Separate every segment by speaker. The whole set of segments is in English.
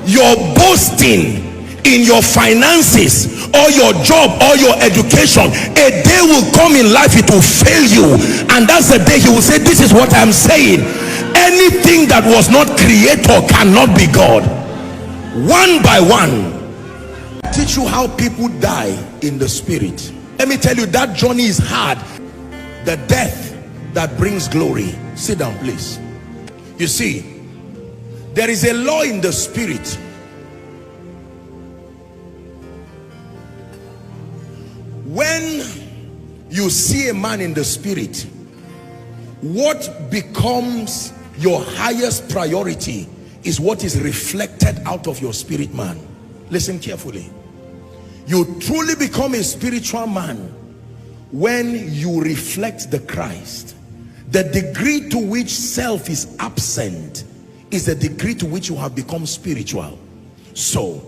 Speaker 1: your boasting in your finances or your job or your education, a day will come in life it will fail you, and that's the day he will say, this is what I'm saying. Anything that was not creator cannot be God. One by one, teach you how people die in the spirit. Let me tell you, that journey is hard. The death that brings glory. Sit down, please. You see, there is a law in the spirit. When you see a man in the spirit, what becomes your highest priority is what is reflected out of your spirit man. Listen carefully. You truly become a spiritual man when you reflect the Christ. The degree to which self is absent is the degree to which you have become spiritual. So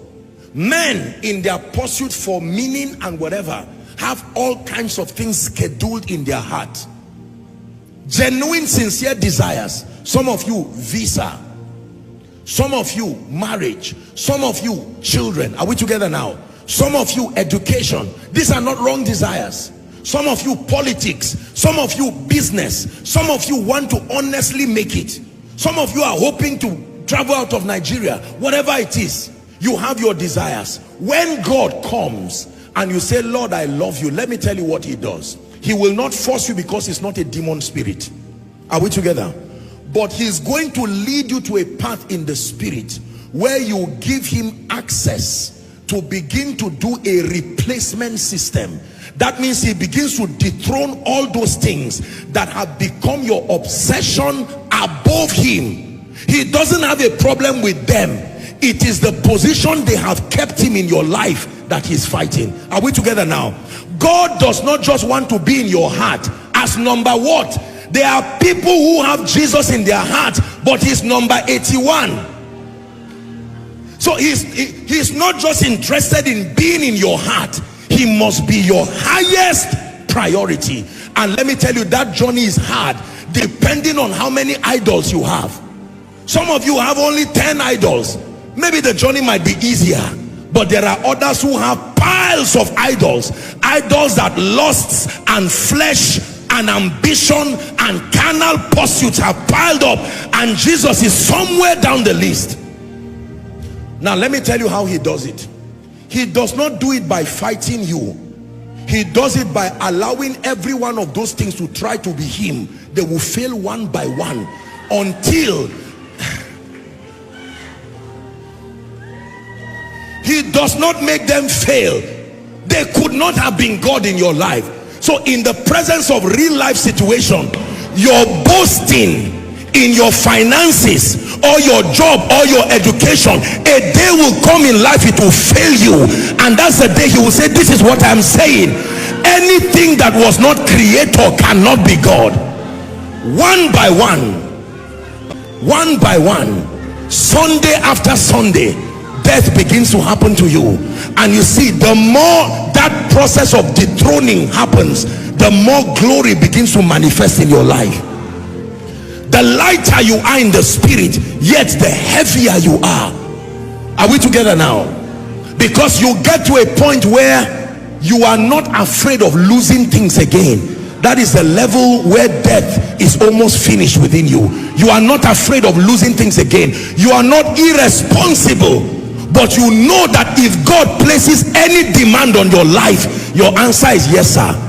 Speaker 1: men in their pursuit for meaning and whatever have all kinds of things scheduled in their heart. Genuine, sincere desires. Some of you, visa. Some of you, marriage. Some of you, children. Are we together now? Some of you, education. These are not wrong desires. Some of you, politics. Some of you, business. Some of you want to honestly make it. Some of you are hoping to travel out of Nigeria. Whatever it is, you have your desires. When God comes and you say, Lord, I love you, let me tell you what he does. He will not force you, because it's not a demon spirit. Are we together? But he's going to lead you to a path in the spirit where you give him access to begin to do a replacement system. That means he begins to dethrone all those things that have become your obsession above him. He doesn't have a problem with them. It is the position they have kept him in your life that he's fighting. Are we together now? God does not just want to be in your heart as number what? There are people who have Jesus in their heart, but he's number 81. So he's not just interested in being in your heart. He must be your highest priority. And let me tell you, that journey is hard depending on how many idols you have. Some of you have only 10 idols. Maybe the journey might be easier, but there are others who have piles of idols. Idols that lusts and flesh and ambition and carnal pursuits have piled up, and Jesus is somewhere down the list. Now let me tell you how he does it. He does not do it by fighting you. He does it by allowing every one of those things to try to be him. They will fail one by one until he does not make them fail. They could not have been God in your life. So in the presence of real life situation, your boasting in your finances or your job or your education, a day will come in life it will fail you, and that's the day he will say, this is what I'm saying. Anything that was not creator cannot be God. One by one, Sunday after Sunday, death begins to happen to you. And you see, the more that process of dethroning happens, the more glory begins to manifest in your life. The lighter you are in the spirit, yet the heavier you are. Are we together now? Because you get to a point where you are not afraid of losing things again. That is the level where death is almost finished within you. You are not afraid of losing things again. You are not irresponsible, but you know that if God places any demand on your life, your answer is yes, sir.